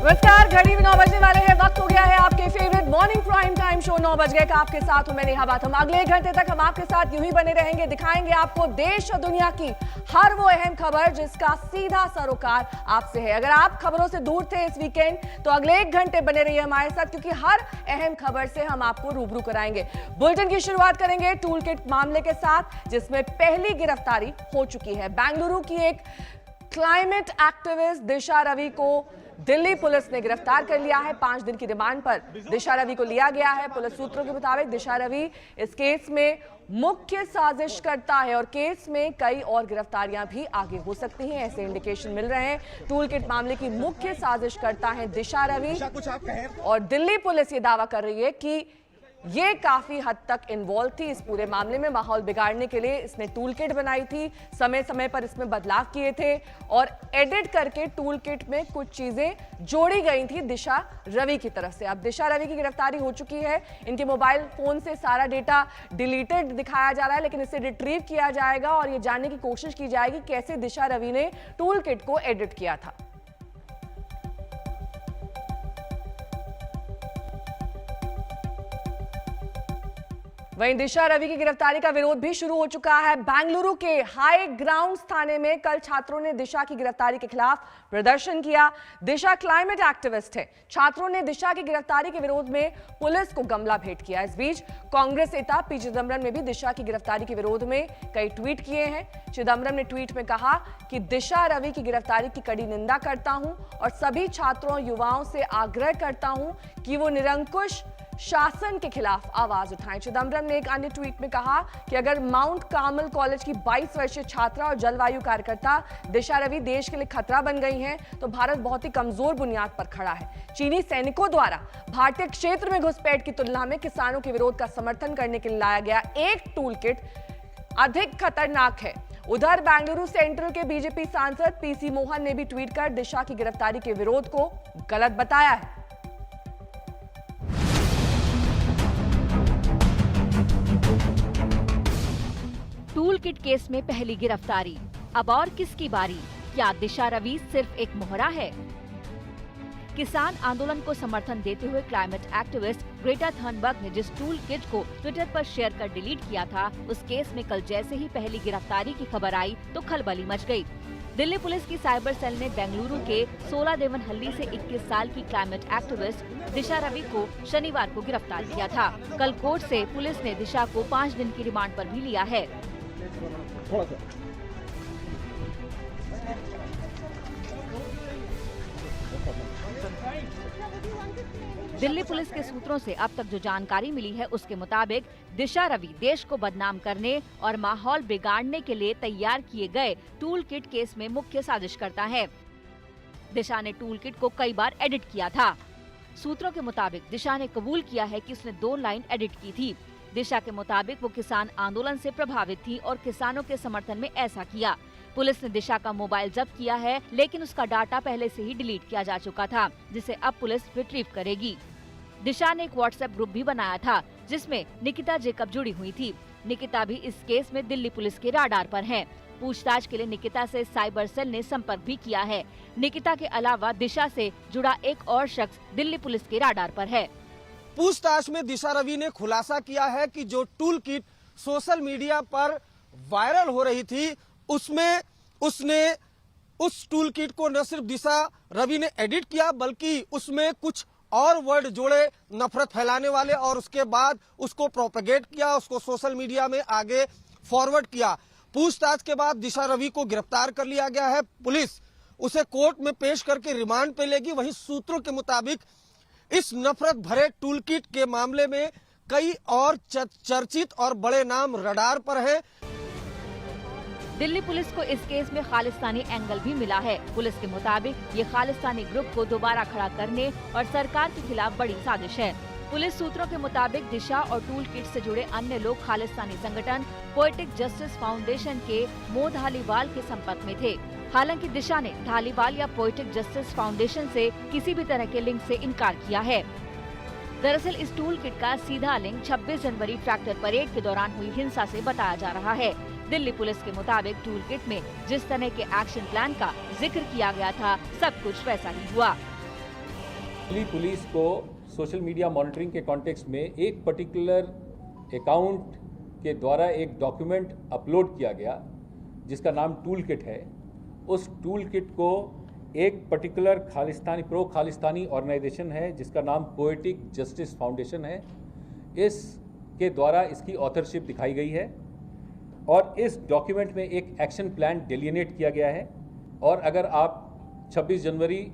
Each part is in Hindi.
नमस्कार, घड़ी में 9 बजने वाले हैं। वक्त हो गया है आपके favourite morning prime time show 9 बज गए का आपके साथ हूं मैं नेहा बाथम। अगले 1 घंटे तक हम आपके साथ यूं ही बने रहेंगे, दिखाएंगे आपको देश और दुनिया की हर वो अहम खबर जिसका सीधा सरोकार आपसे है। अगर आप खबरों से दूर थे इस वीकेंड तो अगले 1 घंटे बने रहिए हमारे साथ, क्योंकि हर अहम खबर से हम आपको रूबरू कराएंगे। बुलेटिन की शुरुआत करेंगे टूल किट मामले के साथ, जिसमें पहली गिरफ्तारी हो चुकी है। बेंगलुरु की एक क्लाइमेट एक्टिविस्ट दिशा रवि को दिल्ली पुलिस ने गिरफ्तार कर लिया है। 5 दिन की रिमांड पर दिशा रवि को लिया गया है। पुलिस सूत्रों के मुताबिक दिशा रवि इस केस में मुख्य साजिश करता है और केस में कई और गिरफ्तारियां भी आगे हो सकती हैं, ऐसे इंडिकेशन मिल रहे हैं। टूल किट मामले की मुख्य साजिश करता है दिशा रवि और दिल्ली पुलिस ये दावा कर रही है कि ये काफी हद तक इन्वॉल्व थी इस पूरे मामले में। माहौल बिगाड़ने के लिए इसने टूल किट बनाई थी, समय समय पर इसमें बदलाव किए थे और एडिट करके टूल किट में कुछ चीजें जोड़ी गई थी दिशा रवि की तरफ से। अब दिशा रवि की गिरफ्तारी हो चुकी है। इनके मोबाइल फोन से सारा डेटा डिलीटेड दिखाया जा रहा है, लेकिन इसे रिट्रीव किया जाएगा और ये जानने की कोशिश की जाएगी कैसे दिशा रवि ने टूल किट को एडिट किया था। वहीं दिशा रवि की गिरफ्तारी का विरोध भी शुरू हो चुका है। बेंगलुरु के हाई ग्राउंड्स थाने में कल छात्रों ने दिशा की गिरफ्तारी के खिलाफ प्रदर्शन किया। दिशा क्लाइमेट एक्टिविस्ट है। छात्रों ने दिशा की गिरफ्तारी के विरोध में पुलिस को गमला भेंट किया। इस बीच कांग्रेस नेता पी चिदंबरम ने भी दिशा की गिरफ्तारी के विरोध में कई ट्वीट किए हैं। चिदंबरम ने ट्वीट में कहा कि दिशा रवि की गिरफ्तारी की कड़ी निंदा करता हूं और सभी छात्रों युवाओं से आग्रह करता हूं कि वो निरंकुश शासन के खिलाफ आवाज उठाएं। चिदंबरम ने एक अन्य ट्वीट में कहा कि अगर माउंट कार्मल कॉलेज की 22 वर्षीय छात्रा और जलवायु कार्यकर्ता दिशा रवि देश के लिए खतरा बन गई हैं, तो भारत बहुत ही कमजोर बुनियाद पर खड़ा है। चीनी सैनिकों द्वारा भारतीय क्षेत्र में घुसपैठ की तुलना में किसानों के विरोध का समर्थन करने के लिए लाया गया एक टूल किट अधिक खतरनाक है। उधर बेंगलुरु सेंट्रल के बीजेपी सांसद पीसी मोहन ने भी ट्वीट कर दिशा की गिरफ्तारी के विरोध को गलत बताया है। टूल किट केस में पहली गिरफ्तारी, अब और किसकी बारी? क्या दिशा रवि सिर्फ एक मोहरा है? किसान आंदोलन को समर्थन देते हुए क्लाइमेट एक्टिविस्ट ग्रेटा थनबर्ग ने जिस टूल किट को ट्विटर पर शेयर कर डिलीट किया था, उस केस में कल जैसे ही पहली गिरफ्तारी की खबर आई तो खलबली मच गई। दिल्ली पुलिस की साइबर सेल ने बेंगलुरु के 16 देवनहल्ली से 21 साल की क्लाइमेट एक्टिविस्ट दिशा रवि को शनिवार को गिरफ्तार किया था। कल कोर्ट से पुलिस ने दिशा को 5 दिन की रिमांड पर भी लिया है। दिल्ली पुलिस के सूत्रों से अब तक जो जानकारी मिली है उसके मुताबिक दिशा रवि देश को बदनाम करने और माहौल बिगाड़ने के लिए तैयार किए गए टूल किट केस में मुख्य साजिश करता है। दिशा ने टूल किट को कई बार एडिट किया था। सूत्रों के मुताबिक दिशा ने कबूल किया है कि उसने 2 लाइन एडिट की थी। दिशा के मुताबिक वो किसान आंदोलन से प्रभावित थी और किसानों के समर्थन में ऐसा किया। पुलिस ने दिशा का मोबाइल जब्त किया है, लेकिन उसका डाटा पहले से ही डिलीट किया जा चुका था, जिसे अब पुलिस रिट्रीव करेगी। दिशा ने एक व्हाट्सएप ग्रुप भी बनाया था, जिसमें निकिता जेकब जुड़ी हुई थी। निकिता भी इस केस में दिल्ली पुलिस के राडार पर है। पूछताछ के लिए निकिता से साइबर सेल ने संपर्क भी किया है। निकिता के अलावा दिशा से जुड़ा एक और शख्स दिल्ली पुलिस के राडार पर है। पूछताछ में दिशा रवि ने खुलासा किया है कि जो टूल किट सोशल मीडिया पर वायरल हो रही थी, उसमें उसने उस टूल किट को न सिर्फ दिशा रवि ने एडिट किया, बल्कि उसमें कुछ और वर्ड जोड़े नफरत फैलाने वाले, और उसके बाद उसको प्रोपेगेट किया, उसको सोशल मीडिया में आगे फॉरवर्ड किया। पूछताछ के बाद दिशा रवि को गिरफ्तार कर लिया गया है। पुलिस उसे कोर्ट में पेश करके रिमांड पे लेगी। वहीं सूत्रों के मुताबिक इस नफरत भरे टूल किट के मामले में कई और चर्चित और बड़े नाम रडार पर हैं। दिल्ली पुलिस को इस केस में खालिस्तानी एंगल भी मिला है। पुलिस के मुताबिक ये खालिस्तानी ग्रुप को दोबारा खड़ा करने और सरकार के खिलाफ बड़ी साजिश है। पुलिस सूत्रों के मुताबिक दिशा और टूल किट से जुड़े अन्य लोग खालिस्तानी संगठन पोएटिक जस्टिस फाउंडेशन के मो धालीवाल के संपर्क में थे। हालांकि दिशा ने धालीवाल या पोएटिक जस्टिस फाउंडेशन से किसी भी तरह के लिंक से इनकार किया है। दरअसल इस टूल किट का सीधा लिंक 26 जनवरी ट्रैक्टर परेड के दौरान हुई हिंसा से बताया जा रहा है। दिल्ली पुलिस के मुताबिक टूल किट में जिस तरह के एक्शन प्लान का जिक्र किया गया था, सब कुछ वैसा ही हुआ। दिल्ली पुलिस को सोशल मीडिया मॉनिटरिंग के कॉन्टेक्स्ट में एक पर्टिकुलर अकाउंट के द्वारा एक डॉक्यूमेंट अपलोड किया गया जिसका नाम टूल किट है। उस टूल किट को एक पर्टिकुलर प्रो खालिस्तानी ऑर्गेनाइजेशन है जिसका नाम पोएटिक जस्टिस फाउंडेशन है, इसके द्वारा इसकी ऑथरशिप दिखाई गई है और इस डॉक्यूमेंट में एक एक्शन प्लान डिलिनेट किया गया है। और अगर आप 26 जनवरी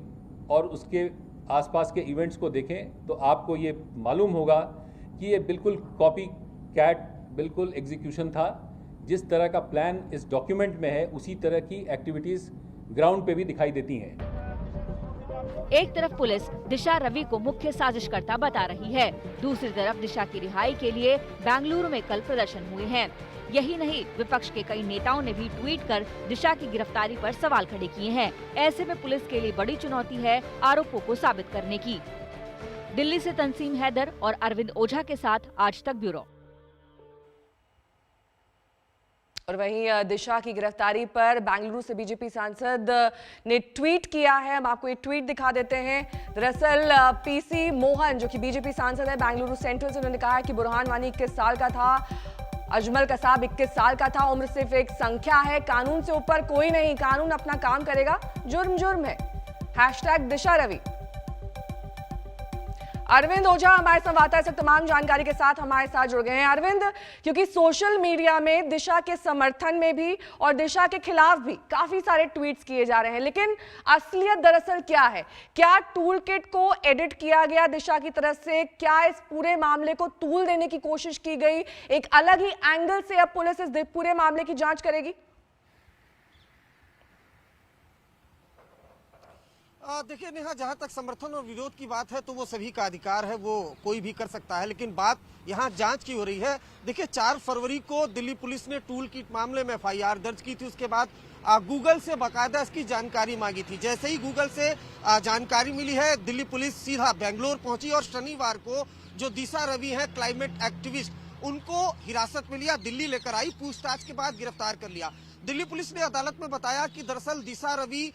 और उसके आसपास के इवेंट्स को देखें तो आपको ये मालूम होगा कि ये बिल्कुल कॉपी कैट बिल्कुल एग्जीक्यूशन था। जिस तरह का प्लान इस डॉक्यूमेंट में है उसी तरह की एक्टिविटीज़ ग्राउंड पे भी दिखाई देती हैं। एक तरफ पुलिस दिशा रवि को मुख्य साजिशकर्ता बता रही है, दूसरी तरफ दिशा की रिहाई के लिए बेंगलुरु में कल प्रदर्शन हुए हैं। यही नहीं, विपक्ष के कई नेताओं ने भी ट्वीट कर दिशा की गिरफ्तारी पर सवाल खड़े किए हैं। ऐसे में पुलिस के लिए बड़ी चुनौती है आरोपों को साबित करने की। दिल्ली से तंसीम हैदर और अरविंद ओझा के साथ आज तक ब्यूरो। और वहीं दिशा की गिरफ्तारी पर बेंगलुरु से बीजेपी सांसद ने ट्वीट किया है। हम आपको ये ट्वीट दिखा देते हैं। दरअसल पीसी मोहन जो कि बीजेपी सांसद है बेंगलुरु सेंट्रल से, उन्होंने कहा है कि बुरहान वानी 21 साल का था, अजमल कसाब 21 साल का था। उम्र सिर्फ एक संख्या है, कानून से ऊपर कोई नहीं, कानून अपना काम करेगा, जुर्म जुर्म है। #दिशा रवि। अरविंद ओझा हमारे संवाददाता इस तमाम जानकारी के साथ हमारे साथ जुड़ गए हैं। अरविंद, क्योंकि सोशल मीडिया में दिशा के समर्थन में भी और दिशा के खिलाफ भी काफी सारे ट्वीट्स किए जा रहे हैं, लेकिन असलियत दरअसल क्या है? क्या टूल किट को एडिट किया गया दिशा की तरफ से? क्या इस पूरे मामले को तूल देने की कोशिश की गई? एक अलग ही एंगल से अब पुलिस इस पूरे मामले की जांच करेगी? देखिए नेहा, जहां तक समर्थन और विरोध की बात है तो वो सभी का अधिकार है, वो कोई भी कर सकता है, लेकिन बात यहां जांच की हो रही है। देखिए 4 फरवरी को दिल्ली पुलिस ने टूल किट मामले में FIR दर्ज की थी। उसके बाद गूगल से बाकायदा इसकी जानकारी मांगी थी। जैसे ही गूगल से जानकारी मिली है, दिल्ली पुलिस सीधा बेंगलोर पहुंची और शनिवार को जो दिशा रवि है क्लाइमेट एक्टिविस्ट, उनको हिरासत में लिया, दिल्ली लेकर आई, पूछताछ के बाद गिरफ्तार कर लिया। दिल्ली पुलिस ने अदालत में बताया कि दरअसल Disha Ravi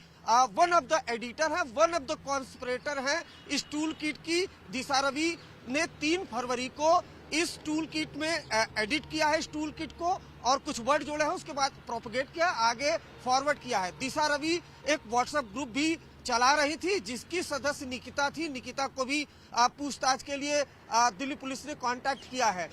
one of the editor है, वन ऑफ द कॉन्स्पिरेटर है इस टूल किट की। दिशा रवि ने 3 फरवरी को इस टूल किट में एडिट किया है, इस टूल किट को, और कुछ वर्ड जोड़े हैं, उसके बाद प्रोपगेट किया, आगे फॉरवर्ड किया है। दिशा रवि एक व्हाट्सएप ग्रुप भी चला रही थी जिसकी सदस्य निकिता थी। निकिता को भी पूछताछ के लिए दिल्ली पुलिस ने कांटेक्ट किया है।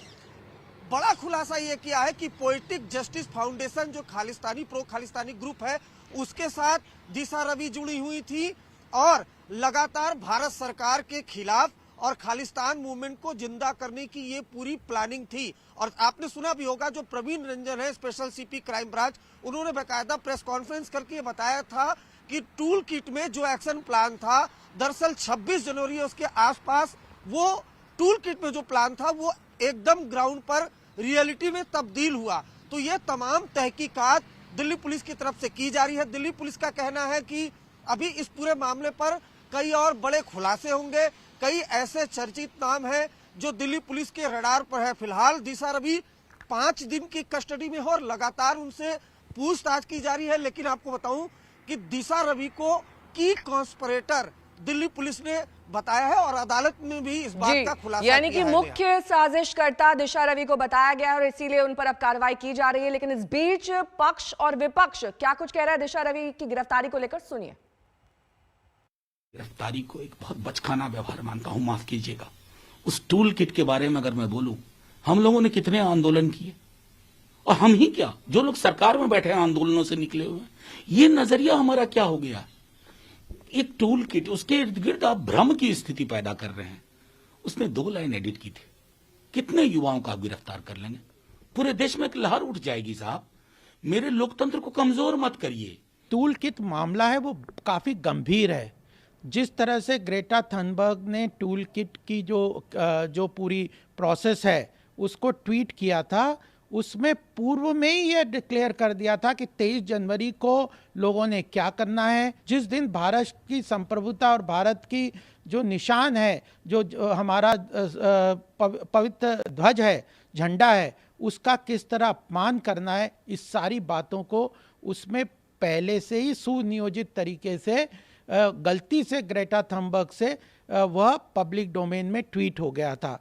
बड़ा खुलासा ये किया है कि पोएटिक जस्टिस फाउंडेशन जो प्रो खालिस्तानी ग्रुप है, उसके साथ दिशा रवि जुड़ी हुई थी और लगातार भारत सरकार के खिलाफ और खालिस्तान मूवमेंट को जिंदा करने की ये पूरी प्लानिंग थी। और आपने सुना भी होगा, जो प्रवीण रंजन है स्पेशल CP क्राइम ब्रांच, उन्होंने बाकायदा प्रेस कॉन्फ्रेंस करके बताया था कि टूल किट में जो एक्शन प्लान था, दरअसल 26 जनवरी उसके आसपास वो टूल किट में जो प्लान था वो एकदम ग्राउंड पर रियलिटी में तब्दील हुआ। तो ये तमाम तहकीकात दिल्ली पुलिस की तरफ से की जा रही है। दिल्ली पुलिस का कहना है कि अभी इस पूरे मामले पर कई और बड़े खुलासे होंगे। कई ऐसे चर्चित नाम हैं जो दिल्ली पुलिस के रडार पर है। फिलहाल दिशा रवि 5 दिन की कस्टडी में हो और लगातार उनसे पूछताछ की जा रही है। लेकिन आपको बताऊं कि दिशा रवि को की कॉन्स्पिरेटर दिल्ली पुलिस ने बताया है और अदालत में भी इस बात का खुलासा यानी कि मुख्य साजिशकर्ता दिशा रवि को बताया गया है और इसीलिए उन पर अब कार्रवाई की जा रही है। लेकिन इस बीच पक्ष और विपक्ष क्या कुछ कह रहा है दिशा रवि की गिरफ्तारी को लेकर, सुनिए। गिरफ्तारी को एक बहुत बचकाना व्यवहार मानता हूं, माफ कीजिएगा। उस टूल किट के बारे में अगर मैं बोलूं, हम लोगों ने कितने आंदोलन किए, और हम ही क्या, जो लोग सरकार में बैठे हैं आंदोलनों से निकले हुए हैं। ये नजरिया हमारा क्या हो गया? एक टूल किट, उसके इर्द गिर्द आप भ्रम की स्थिति पैदा कर रहे हैं। उसने 2 लाइन एडिट की थी, कितने युवाओं को आप गिरफ्तार कर लेंगे? पूरे देश में एक लहर उठ जाएगी। साहब, मेरे लोकतंत्र को कमजोर मत करिए। टूल किट मामला है वो काफी गंभीर है। जिस तरह से ग्रेटा थनबर्ग ने टूल किट की जो पूरी प्रोसेस है उसको ट्वीट किया था, उसमें पूर्व में ही यह डिक्लेयर कर दिया था कि 23 जनवरी को लोगों ने क्या करना है। जिस दिन भारत की संप्रभुता और भारत की जो निशान है, जो हमारा पवित्र ध्वज है, झंडा है, उसका किस तरह अपमान करना है, इस सारी बातों को उसमें पहले से ही सुनियोजित तरीके से गलती से ग्रेटा थनबर्ग से वह पब्लिक डोमेन में ट्वीट हो गया था।